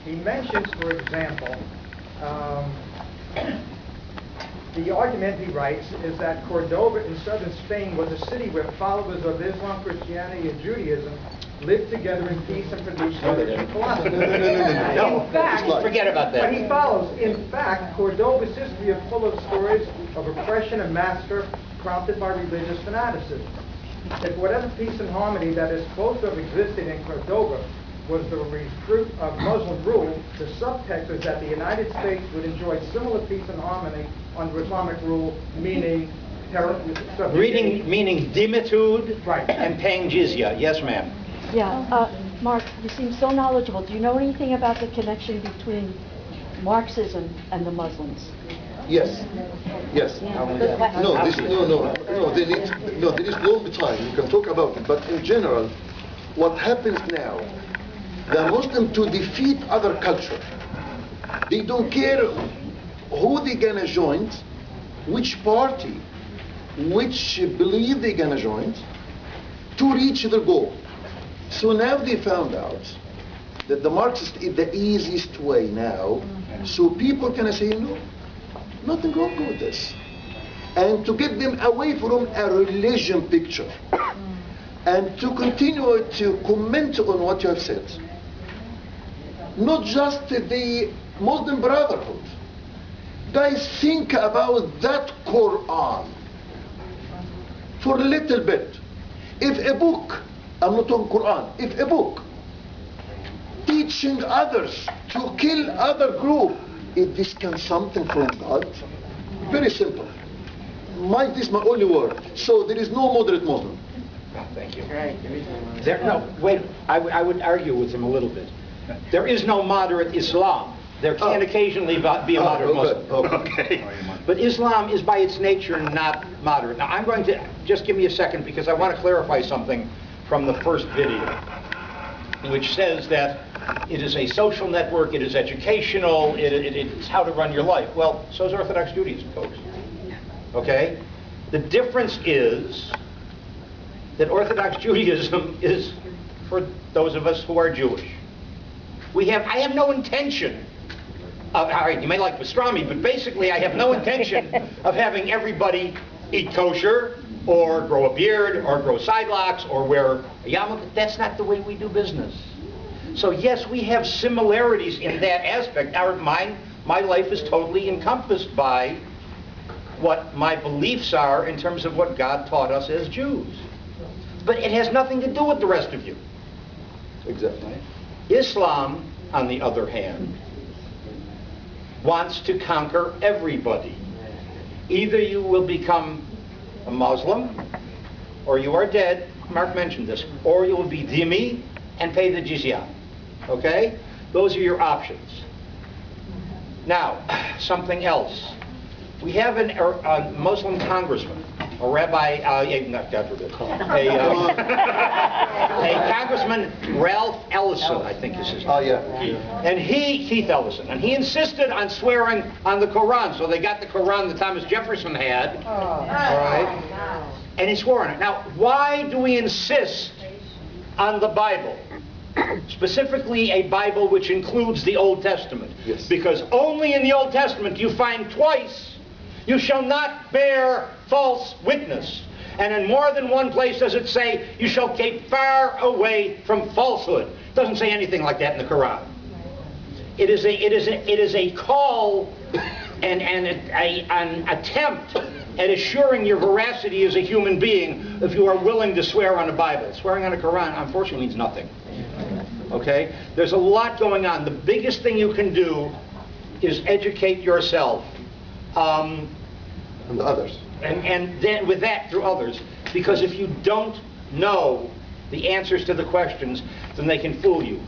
He mentions, for example, the argument he writes is that Cordoba in southern Spain was a city where followers of Islam, Christianity, and Judaism lived together in peace and produced different philosophies. No, in fact, forget about that. But he follows, in fact, Cordoba's history is full of stories of oppression and massacre prompted by religious fanaticism. If whatever peace and harmony that is supposed to have existed in Cordoba was the fruit of Muslim rule, the subtext is that the United States would enjoy similar peace and harmony under Islamic rule, meaning meaning dimitude, right, and paying jizya. Yes, ma'am. Yeah, Mark, you seem so knowledgeable. Do you know anything about the connection between Marxism and the Muslims? Yes. Yes. Yeah. There is long time you can talk about it, but in general, what happens now, the Muslim to defeat other culture, they don't care who they gonna join, which party, which belief they gonna join, to reach their goal. So now they found out that the Marxist is the easiest way now, so people can say, no, nothing wrong with this. And to get them away from a religion picture, and to continue to comment on what you have said. Not just the Muslim Brotherhood. Guys, think about that Quran for a little bit. If a book, I'm not talking Quran, if a book teaching others to kill other group, is this can something from God? Very simple. This is my only word. So there is no moderate Muslim. Thank you. I would argue with him a little bit. There is no moderate Islam. There can occasionally be a moderate Muslim. Okay. But Islam is by its nature not moderate. Now I'm going to, just give me a second because I want to clarify something from the first video, which says that it is a social network, it is educational, it's how to run your life. Well, so is Orthodox Judaism, folks. Okay? The difference is that Orthodox Judaism is for those of us who are Jewish. I have no intention of, all right, you may like pastrami, but basically I have no intention of having everybody eat kosher, or grow a beard, or grow sidelocks, or wear a yarmulke. That's not the way we do business. So yes, we have similarities in that aspect. My life is totally encompassed by what my beliefs are in terms of what God taught us as Jews. But it has nothing to do with the rest of you. Exactly. Islam, on the other hand, wants to conquer everybody. Either you will become a Muslim, or you are dead, Mark mentioned this, or you will be dhimmi and pay the jizya. Okay? Those are your options. Now, something else. We have a Muslim congressman, a rabbi, not God forbid, a congressman, Ralph Ellison, I think is his name. Oh, yeah. And Keith Ellison, and he insisted on swearing on the Quran. So they got the Quran that Thomas Jefferson had, all right, and he swore on it. Now, why do we insist on the Bible? Specifically a Bible which includes the Old Testament. Yes. Because only in the Old Testament you find twice, you shall not bear false witness. And in more than one place does it say, you shall keep far away from falsehood. It doesn't say anything like that in the Quran. It is a call and an attempt at assuring your veracity as a human being if you are willing to swear on a Bible. Swearing on a Quran, unfortunately, means nothing. Okay? There's a lot going on. The biggest thing you can do is educate yourself. And others. And then with that, through others. Because if you don't know the answers to the questions, then they can fool you.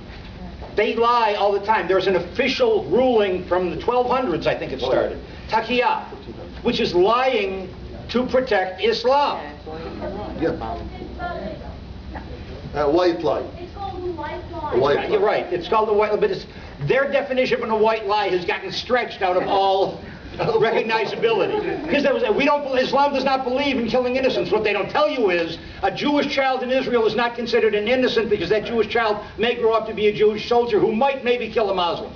They lie all the time. There's an official ruling from the 1200s, I think it started. Taqiyya, which is lying to protect Islam. Yeah. White lie. It's called a white lie. A white lie. You're right. It's called a white lie, but their definition of a white lie has gotten stretched out of all recognizability. Because Islam does not believe in killing innocents. What they don't tell you is a Jewish child in Israel is not considered an innocent because that Jewish child may grow up to be a Jewish soldier who might maybe kill a Muslim.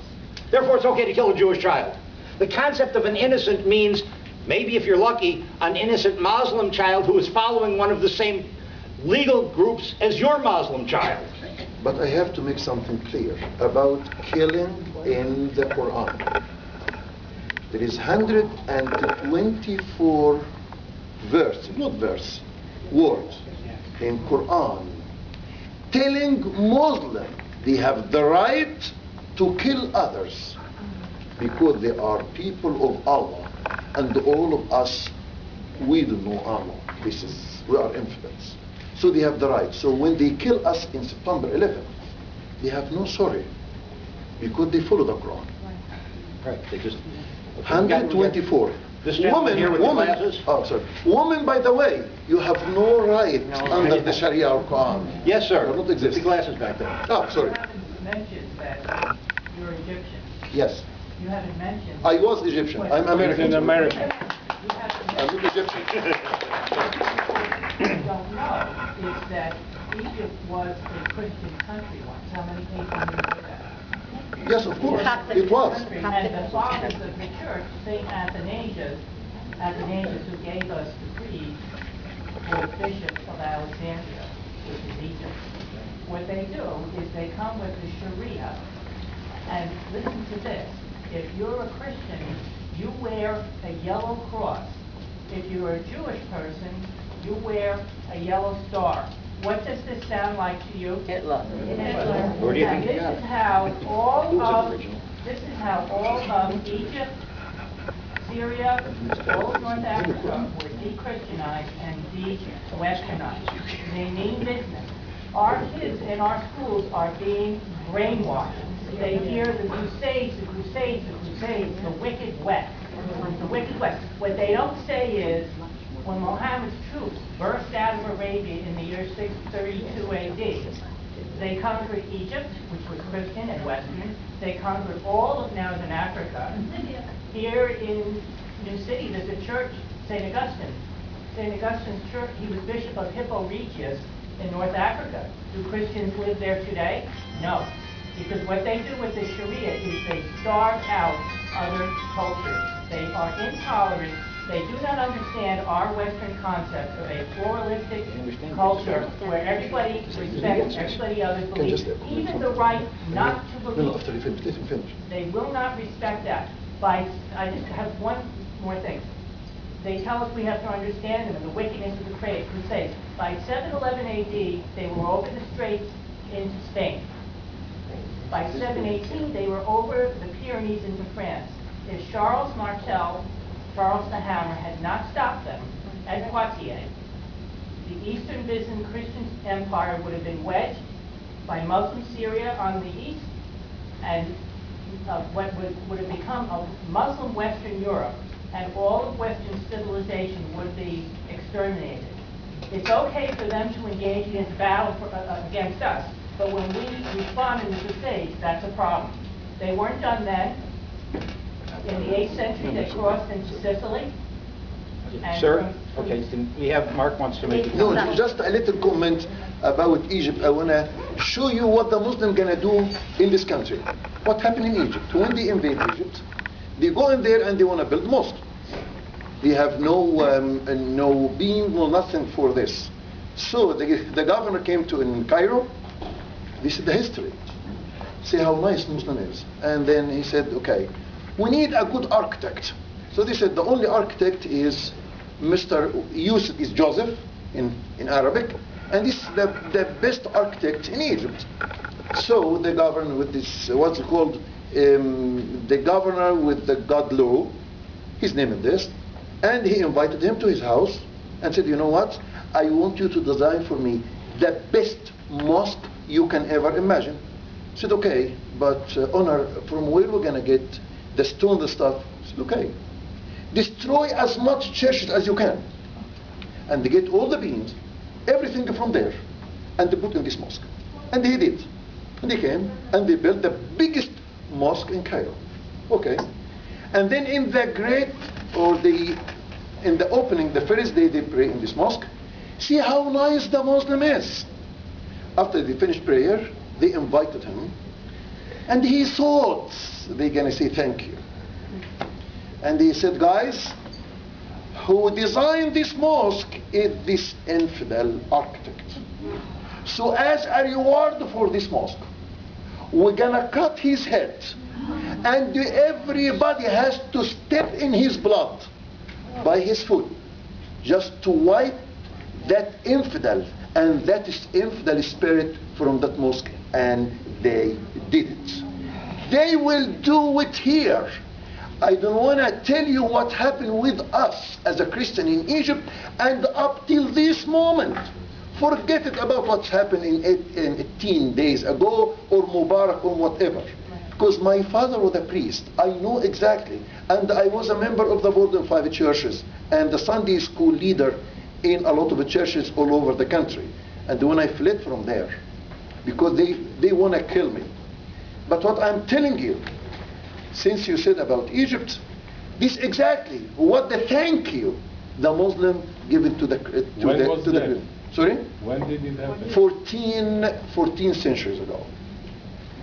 Therefore, it's okay to kill a Jewish child. The concept of an innocent means, maybe if you're lucky, an innocent Muslim child who is following one of the same legal groups as your Muslim child. But I have to make something clear about killing in the Quran. There is 124 words in Quran telling Muslim they have the right to kill others because they are people of Allah, and all of us, we don't know Allah. We are infidels. So they have the right. So when they kill us in September 11th, they have no sorry because they follow the Quran. Right. They just 124. This gentleman here with the glasses? Oh, sorry. Women, by the way, you have no right under the Sharia or Quran. Yes, sir. They don't exist. The glasses back there. Oh, sorry. You haven't mentioned that you're Egyptian. Yes. You haven't mentioned. I was Egyptian. I'm American. You haven't I'm not Egyptian. What you don't know is that Egypt was a Christian country once. How many people knew that? Yes, of course. It was. And the fathers of the church, St. Athanasius, who gave us the creed, was Bishop of Alexandria, which is Egypt. What they do is they come with the Sharia, and listen to this. If you're a Christian, you wear a yellow cross. If you're a Jewish person, you wear a yellow star. What does this sound like to you? Hitler. Hitler. Where do you And think you this got is it? how all Who was of original? Egypt, Syria, all of North Africa were de-Christianized and de-Westernized. They mean business. Our kids in our schools are being brainwashed. They hear the crusades, the crusades, the crusades, the wicked West. The wicked West. What they don't say is, when Muhammad's troops burst out of Arabia in the year 632 AD, they conquered Egypt, which was Christian and Western. They conquered all of northern Africa. Here in New City, there's a church, St. Augustine. St. Augustine's church, he was Bishop of Hippo Regius in North Africa. Do Christians live there today? No. Because what they do with the Sharia is they starve out other cultures. They are intolerant. They do not understand our Western concept of a pluralistic culture where everybody respects everybody else's beliefs, even the right not to believe. After you finish, let him finish. They will not respect that. I just have one more thing. They tell us we have to understand them and the wickedness of the Crusades. By 711 AD, they were over the straits into Spain. By 718, they were over the Pyrenees into France. If Charles Martel, Charles the Hammer, had not stopped them at Poitiers, the Eastern Byzantine Christian Empire would have been wedged by Muslim Syria on the east, and what would have become a Muslim Western Europe, and all of Western civilization would be exterminated. It's okay for them to engage in battle against us, but when we respond in the Crusades, that's a problem. They weren't done then. In the 8th century, they crossed into Sicily. Sir? Okay, we have, Mark wants to make a No, comment. just a little comment about Egypt. I want to show you what the Muslim going to do in this country. What happened in Egypt? When they invade Egypt, they go in there and they want to build mosque. They have no beam, no nothing for this. So the governor came to in Cairo. This is the history. See how nice Muslim is. And then he said, okay, we need a good architect. So they said the only architect is Mr. Yusuf, is Joseph in Arabic, and this is the best architect in Egypt. So the governor with this, what's it called, the governor with the God law, his name is this, and he invited him to his house and said, you know what, I want you to design for me the best mosque you can ever imagine. He said, okay, but honor, from where we're gonna get the stone, the stuff? He said, okay. Destroy as much churches as you can, and they get all the beams, everything from there, and they put in this mosque. And they did. And they came and they built the biggest mosque in Cairo. Okay. And then in the in the opening, the first day they pray in this mosque, see how nice the Muslim is. After they finished prayer, they invited him, and he thought they're gonna say thank you. And he said, guys, who designed this mosque is this infidel architect. So as a reward for this mosque, we're gonna cut his head, and everybody has to step in his blood by his foot, just to wipe that infidel and that is infidel spirit from that mosque. And they did it. They will do it here. I don't want to tell you what happened with us as a Christian in Egypt, and up till this moment, forget it about what's happened in 18 days ago, or Mubarak, or whatever. Because my father was a priest, I know exactly, and I was a member of the board of 5 churches, and the Sunday school leader in a lot of churches all over the country. And when I fled from there, because they want to kill me. But what I'm telling you, since you said about Egypt, this exactly what the thank you the Muslim give it to the sorry? When did it happen? 14 centuries ago.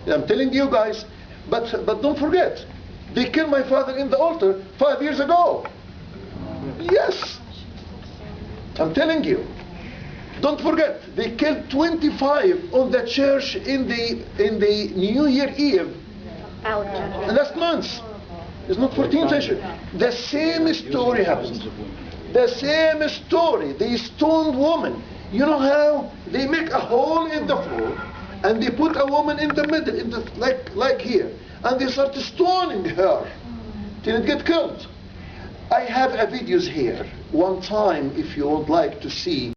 I'm telling you guys, but don't forget, they killed my father in the altar 5 years ago. Yes, I'm telling you. Don't forget, they killed 25 on the church in the New Year Eve last month. It's not 14th century. The same story happened. The same story. They stoned woman. You know how they make a hole in the floor and they put a woman in the middle, in the, like here, and they start stoning her till it get killed. I have a videos here. One time, if you would like to see